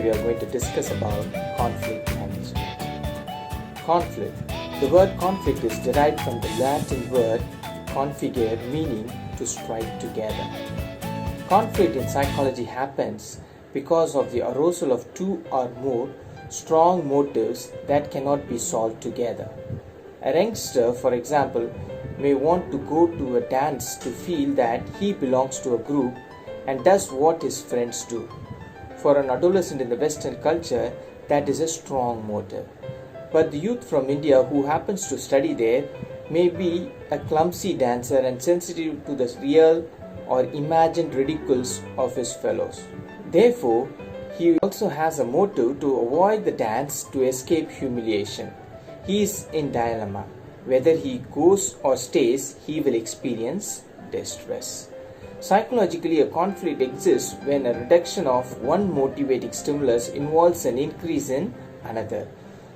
we are going to discuss about conflict management. Conflict. The word conflict is derived from the Latin word configere, meaning to strike together. Conflict in psychology happens because of the arousal of two or more strong motives that cannot be solved together. A youngster, for example, may want to go to a dance to feel that he belongs to a group and does what his friends do. For an adolescent in the Western culture, that is a strong motive. But the youth from India who happens to study there may be a clumsy dancer and sensitive to the real or imagined ridicules of his fellows. Therefore, he also has a motive to avoid the dance to escape humiliation. He is in dilemma. Whether he goes or stays, he will experience distress. Psychologically, a conflict exists when a reduction of one motivating stimulus involves an increase in another,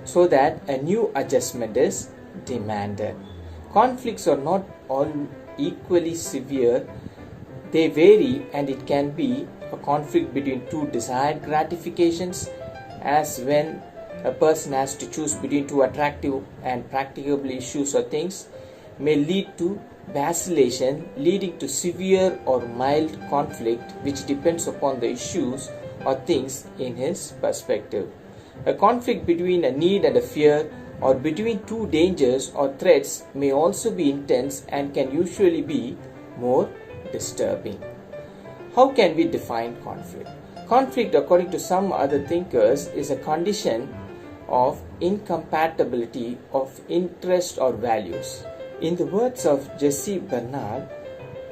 so that a new adjustment is demanded. Conflicts are not all equally severe. They vary, and it can be a conflict between two desired gratifications, as when a person has to choose between two attractive and practicable issues or things, may lead to vacillation, leading to severe or mild conflict, which depends upon the issues or things in his perspective. A conflict between a need and a fear, or between two dangers or threats, may also be intense and can usually be more disturbing. How can we define conflict? Conflict, according to some other thinkers, is a condition of incompatibility of interest or values. In the words of Jesse Bernard,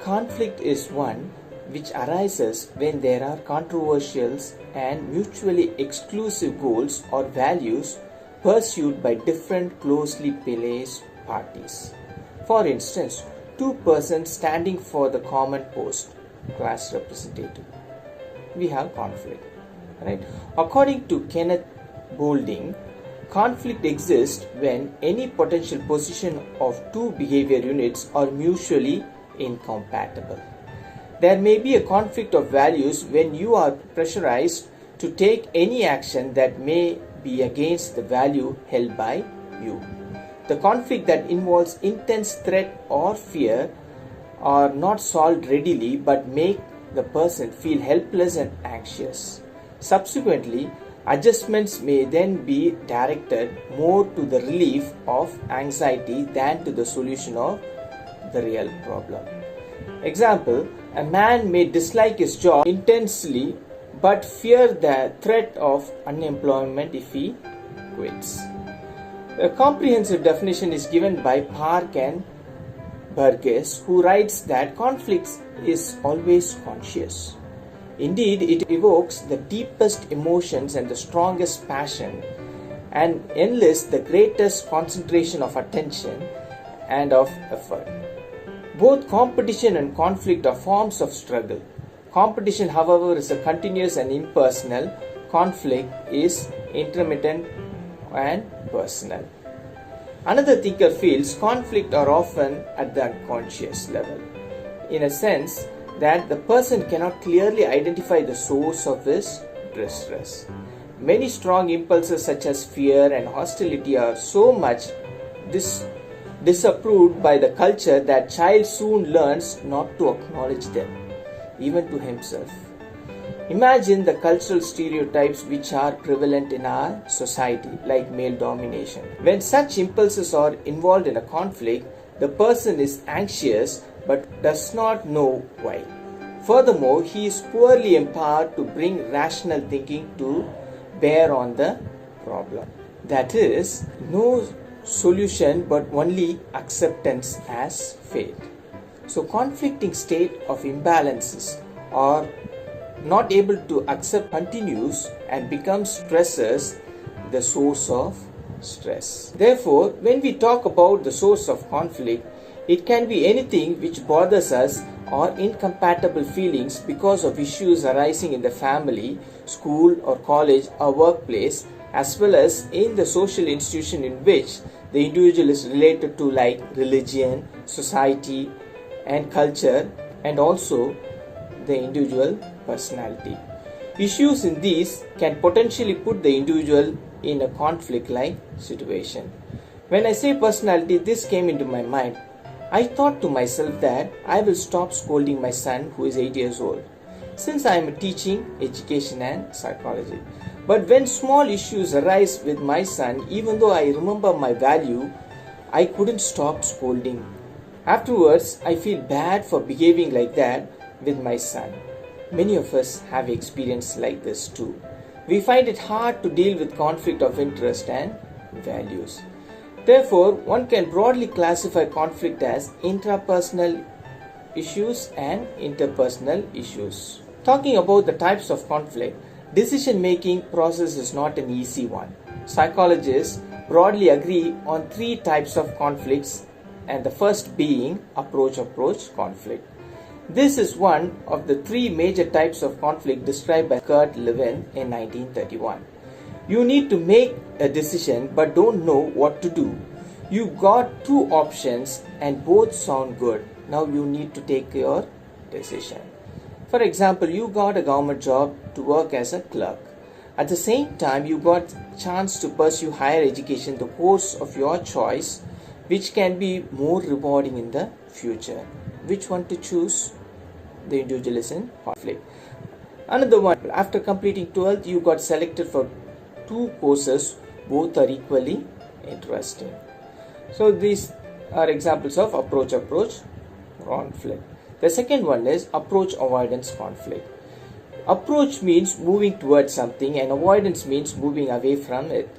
conflict is one which arises when there are controversial and mutually exclusive goals or values pursued by different closely placed parties. For instance, two persons standing for the common post, class representative. We have conflict, right? According to Kenneth Boulding, conflict exists when any potential position of two behavior units are mutually incompatible. There may be a conflict of values when you are pressurized to take any action that may be against the value held by you. The conflict that involves intense threat or fear are not solved readily but make the person feel helpless and anxious. Subsequently, adjustments may then be directed more to the relief of anxiety than to the solution of the real problem. Example, a man may dislike his job intensely but fear the threat of unemployment if he quits. A comprehensive definition is given by Park and Burgess, who writes that conflict is always conscious. Indeed, it evokes the deepest emotions and the strongest passion and enlists the greatest concentration of attention and of effort. Both competition and conflict are forms of struggle. Competition, however, is a continuous and impersonal. Conflict is intermittent and personal. Another thinker feels conflict are often at the unconscious level, in a sense that the person cannot clearly identify the source of his distress. Many strong impulses such as fear and hostility are so much disapproved by the culture that child soon learns not to acknowledge them, even to himself. Imagine the cultural stereotypes which are prevalent in our society, like male domination. When such impulses are involved in a conflict, the person is anxious but does not know why. Furthermore, he is poorly empowered to bring rational thinking to bear on the problem. That is, no solution but only acceptance as fate. So, conflicting state of imbalances or not able to accept continues and becomes stressors the source of stress. Therefore, when we talk about the source of conflict, it can be anything which bothers us or incompatible feelings because of issues arising in the family, school or college or workplace, as well as in the social institution in which the individual is related to, like religion, society and culture, and also the individual personality. Issues in these can potentially put the individual in a conflict-like situation. When I say personality, this came into my mind. I thought to myself that I will stop scolding my son who is 8 years old, since I am teaching education and psychology. But when small issues arise with my son, even though I remember my value, I couldn't stop scolding. Afterwards, I feel bad for behaving like that with my son. Many of us have experience like this too. We find it hard to deal with conflict of interest and values. Therefore, one can broadly classify conflict as intrapersonal issues and interpersonal issues. Talking about the types of conflict, decision-making process is not an easy one. Psychologists broadly agree on 3 types of conflicts, and the first being approach conflict. This is one of the 3 major types of conflict described by Kurt Lewin in 1931. You need to make a decision but don't know what to do. You got 2 options and both sound good. Now you need to take your decision. For example, you got a government job to work as a clerk. At the same time, you got a chance to pursue higher education, the course of your choice, which can be more rewarding in the future. Which one to choose? The individual is in conflict. Another one, after completing 12th, you got selected for 2 courses, both are equally interesting. So these are examples of approach conflict. The second one is approach avoidance conflict. Approach means moving towards something and avoidance means moving away from it.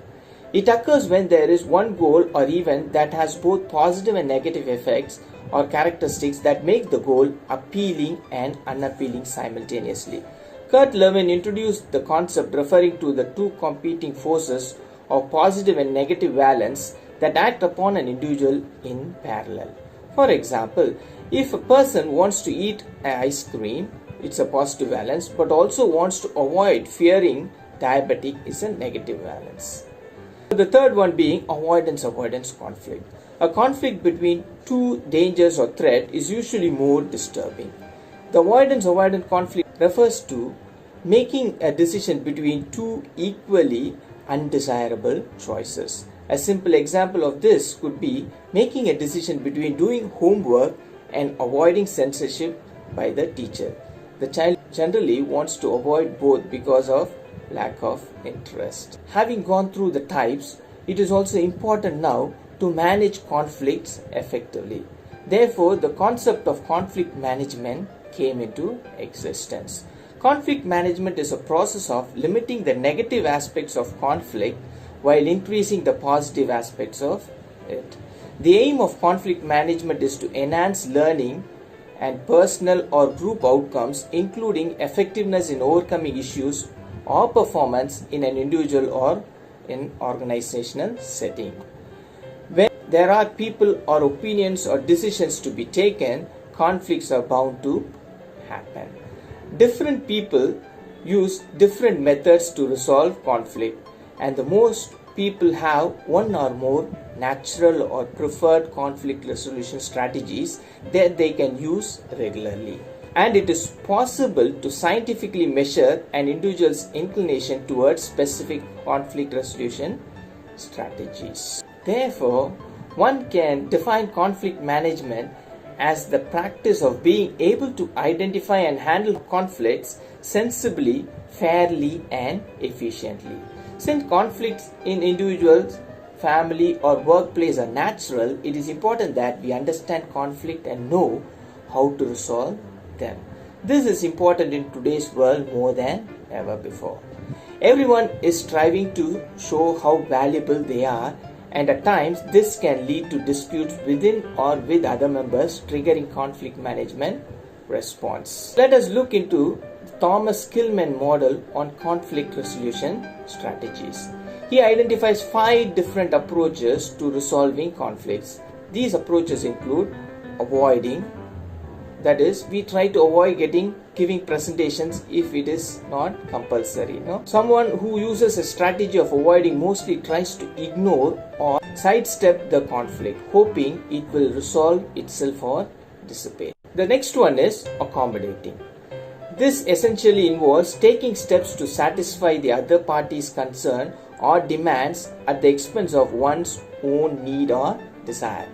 It occurs when there is one goal or event that has both positive and negative effects or characteristics that make the goal appealing and unappealing simultaneously. Kurt Lewin introduced the concept referring to the 2 competing forces of positive and negative valence that act upon an individual in parallel. For example, if a person wants to eat ice cream, it's a positive valence, but also wants to avoid fearing diabetic is a negative valence. The third one being avoidance conflict. A conflict between 2 dangers or threat is usually more disturbing. The avoidance conflict refers to making a decision between 2 equally undesirable choices. A simple example of this could be making a decision between doing homework and avoiding censorship by the teacher. The child generally wants to avoid both because of lack of interest. Having gone through the types, it is also important now to manage conflicts effectively. Therefore, the concept of conflict management came into existence. Conflict management is a process of limiting the negative aspects of conflict while increasing the positive aspects of it. The aim of conflict management is to enhance learning and personal or group outcomes, including effectiveness in overcoming issues or performance in an individual or in organizational setting. When there are people or opinions or decisions to be taken, conflicts are bound to happen. Different people use different methods to resolve conflict, and the most people have one or more natural or preferred conflict resolution strategies that they can use regularly. And it is possible to scientifically measure an individual's inclination towards specific conflict resolution strategies. Therefore, one can define conflict management as the practice of being able to identify and handle conflicts sensibly, fairly, and efficiently. Since conflicts in individuals, family, or workplace are natural, it is important that we understand conflict and know how to resolve them. This is important in today's world more than ever before. Everyone is striving to show how valuable they are, and at times this can lead to disputes within or with other members, triggering conflict management response. Let us look into Thomas Kilman's model on conflict resolution strategies. He identifies 5 different approaches to resolving conflicts. These approaches include avoiding, that is, we try to avoid giving presentations if it is not compulsory. Someone who uses a strategy of avoiding mostly tries to ignore or sidestep the conflict, hoping it will resolve itself or dissipate. The next one is accommodating. This essentially involves taking steps to satisfy the other party's concern or demands at the expense of one's own need or desire.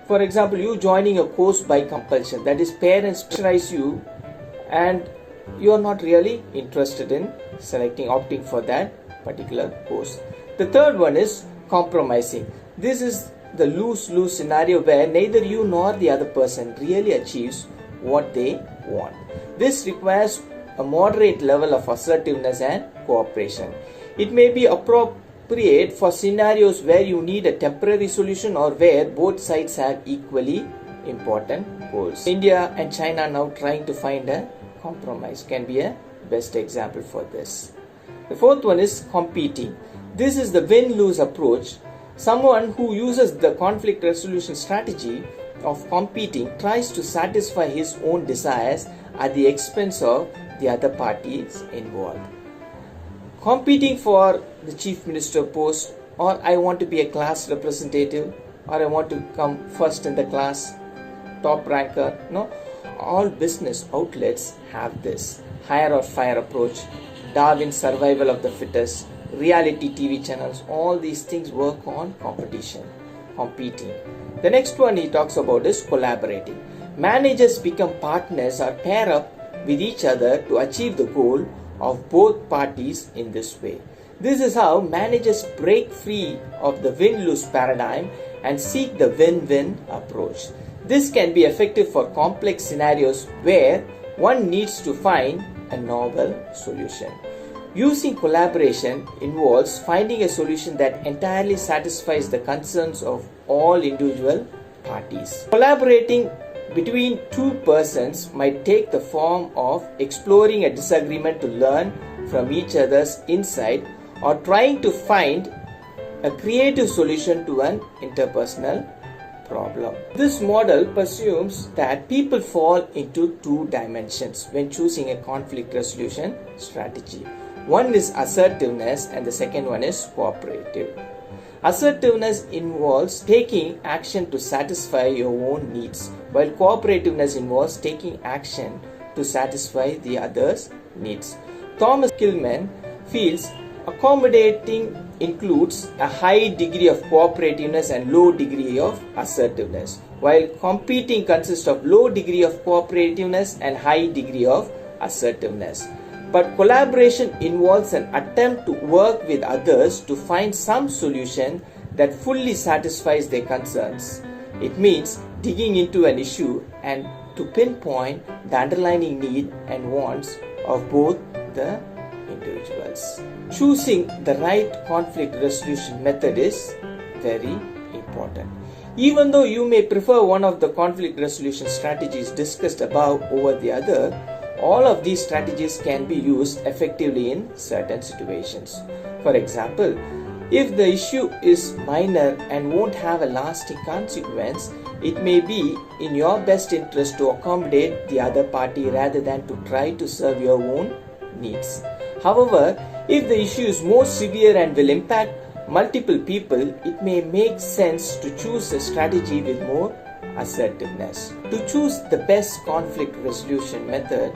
For example, you joining a course by compulsion, that is, parents pressurize you and you are not really interested in opting for that particular course. The third one is compromising. This is the lose-lose scenario where neither you nor the other person really achieves what they want. This requires a moderate level of assertiveness and cooperation. It may be appropriate for scenarios where you need a temporary solution or where both sides have equally important goals. India and China are now trying to find a compromise, can be a best example for this. The fourth one is competing. This is the win-lose approach. Someone who uses the conflict resolution strategy of competing tries to satisfy his own desires at the expense of the other parties involved. Competing for the chief minister post, or I want to be a class representative, or I want to come first in the class, top ranker. No, all business outlets have this hire or fire approach, Darwin's survival of the fittest, reality TV channels, all these things work on competition, competing. The next one he talks about is collaborating. Managers become partners or pair up with each other to achieve the goal of both parties in this way. This is how managers break free of the win-lose paradigm and seek the win-win approach. This can be effective for complex scenarios where one needs to find a novel solution. Using collaboration involves finding a solution that entirely satisfies the concerns of all individual parties. Collaborating between two persons might take the form of exploring a disagreement to learn from each other's insight or trying to find a creative solution to an interpersonal problem. This model presumes that people fall into two dimensions when choosing a conflict resolution strategy. One is assertiveness and the second one is cooperative. Assertiveness involves taking action to satisfy your own needs, while cooperativeness involves taking action to satisfy the other's needs. Thomas Kilman feels accommodating includes a high degree of cooperativeness and low degree of assertiveness, while competing consists of low degree of cooperativeness and high degree of assertiveness. But collaboration involves an attempt to work with others to find some solution that fully satisfies their concerns. It means digging into an issue and to pinpoint the underlying need and wants of both the individuals. Choosing the right conflict resolution method is very important. Even though you may prefer one of the conflict resolution strategies discussed above over the other, all of these strategies can be used effectively in certain situations. For example, if the issue is minor and won't have a lasting consequence, it may be in your best interest to accommodate the other party rather than to try to serve your own needs. However, if the issue is more severe and will impact multiple people, it may make sense to choose a strategy with more assertiveness. To choose the best conflict resolution method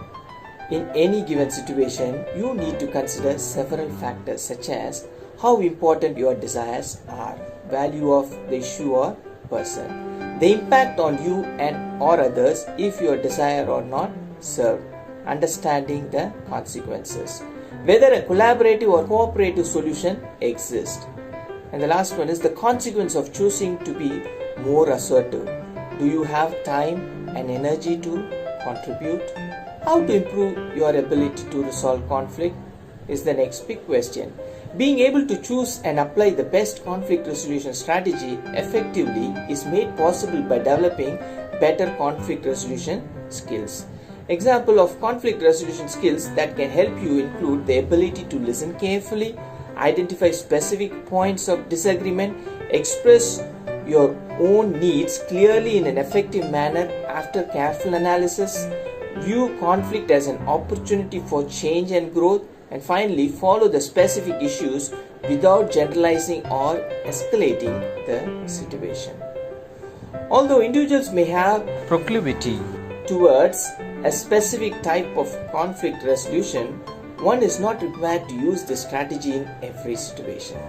in any given situation, you need to consider several factors such as how important your desires are, value of the issue or person, the impact on you and or others if your desire or not served, understanding the consequences, whether a collaborative or cooperative solution exists. And the last one is the consequence of choosing to be more assertive. Do you have time and energy to contribute? How to improve your ability to resolve conflict is the next big question. Being able to choose and apply the best conflict resolution strategy effectively is made possible by developing better conflict resolution skills. Example of conflict resolution skills that can help you include the ability to listen carefully, identify specific points of disagreement, express your own needs clearly in an effective manner after careful analysis, view conflict as an opportunity for change and growth, and finally follow the specific issues without generalizing or escalating the situation. Although individuals may have proclivity towards a specific type of conflict resolution, one is not required to use this strategy in every situation.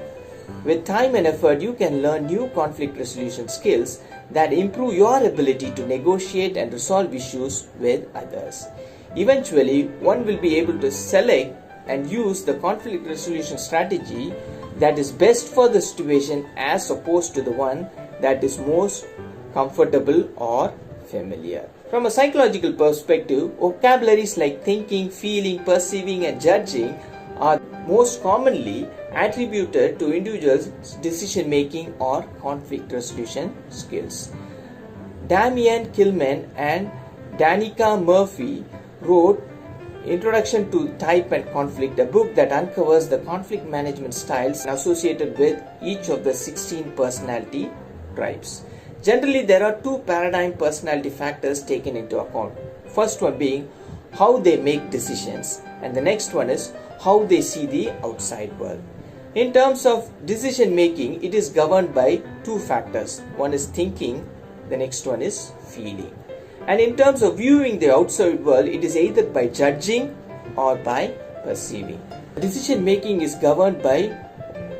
With time and effort, you can learn new conflict resolution skills that improve your ability to negotiate and resolve issues with others. Eventually, one will be able to select and use the conflict resolution strategy that is best for the situation as opposed to the one that is most comfortable or familiar. From a psychological perspective, vocabularies like thinking, feeling, perceiving, and judging are most commonly attributed to individuals' decision making or conflict resolution skills. Damian Kilman and Danica Murphy wrote Introduction to Type and Conflict, a book that uncovers the conflict management styles associated with each of the 16 personality types. Generally, there are two paradigm personality factors taken into account. First one being how they make decisions, and the next one is how they see the outside world. In terms of decision making, it is governed by two factors. One is thinking, the next one is feeling. And in terms of viewing the outside world, it is either by judging or by perceiving. Decision making is governed by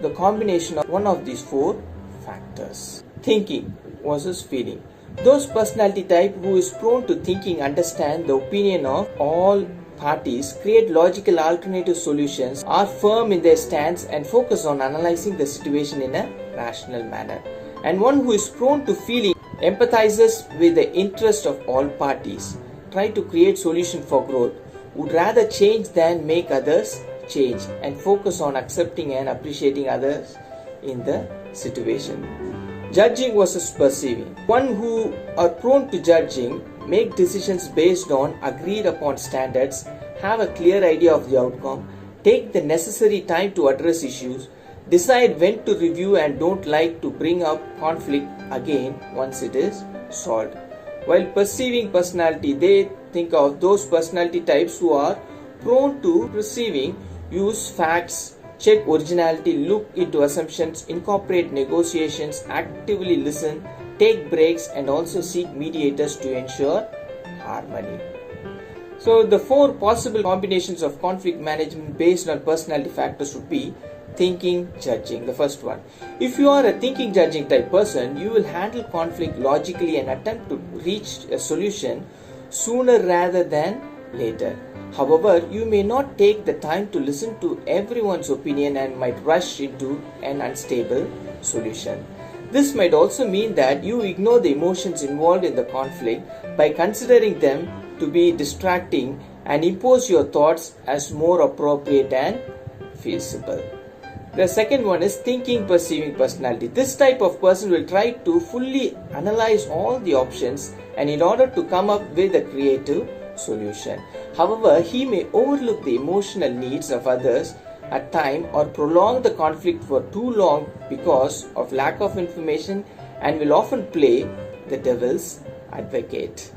the combination of one of these four factors. Thinking versus feeling. Those personality type who is prone to thinking understand the opinion of all parties, create logical alternative solutions, are firm in their stance and focus on analyzing the situation in a rational manner. And one who is prone to feeling empathizes with the interest of all parties, try to create solution for growth, would rather change than make others change, and focus on accepting and appreciating others in the situation. Judging versus perceiving. One who are prone to judging make decisions based on agreed upon standards, have a clear idea of the outcome, take the necessary time to address issues, decide when to review and don't like to bring up conflict again once it is solved. While perceiving personality, they think of those personality types who are prone to perceiving, use facts, check originality, look into assumptions, incorporate negotiations, actively listen, take breaks, and also seek mediators to ensure harmony. So the four possible combinations of conflict management based on personality factors would be thinking, judging. The first one. If you are a thinking, judging type person, you will handle conflict logically and attempt to reach a solution sooner rather than later. However, you may not take the time to listen to everyone's opinion and might rush into an unstable solution. This might also mean that you ignore the emotions involved in the conflict by considering them to be distracting and impose your thoughts as more appropriate and feasible. The second one is thinking, perceiving personality. This type of person will try to fully analyze all the options and in order to come up with a creative solution. However, he may overlook the emotional needs of others at time or prolong the conflict for too long because of lack of information and will often play the devil's advocate.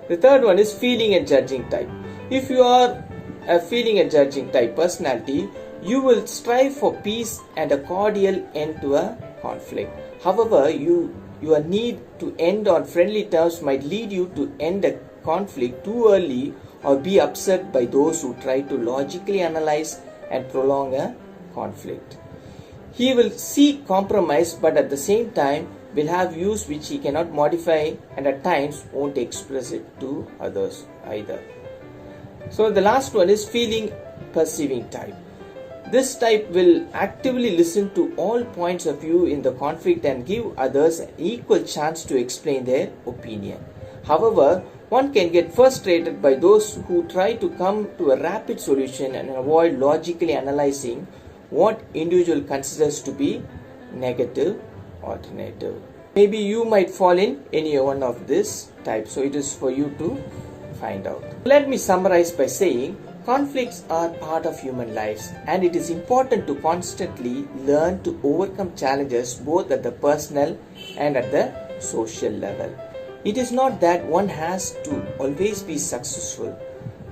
The third one is feeling and judging type. If you are a feeling and judging type personality, you will strive for peace and a cordial end to a conflict. However, your need to end on friendly terms might lead you to end a conflict too early or be upset by those who try to logically analyze and prolong a conflict. He will seek compromise but at the same time will have views which he cannot modify and at times won't express it to others either. So the last one is feeling, perceiving type. This type will actively listen to all points of view in the conflict and give others an equal chance to explain their opinion. However, one can get frustrated by those who try to come to a rapid solution and avoid logically analyzing what individual considers to be negative alternative. Maybe you might fall in any one of this type, so it is for you to find out. Let me summarize by saying conflicts are part of human lives and it is important to constantly learn to overcome challenges both at the personal and at the social level. It is not that one has to always be successful,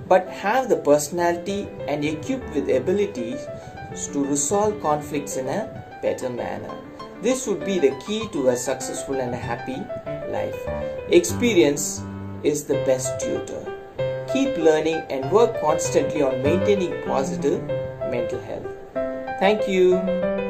but have the personality and equipped with abilities to resolve conflicts in a better manner. This would be the key to a successful and a happy life. Experience is the best tutor. keep learning and work constantly on maintaining positive mental health. Thank you.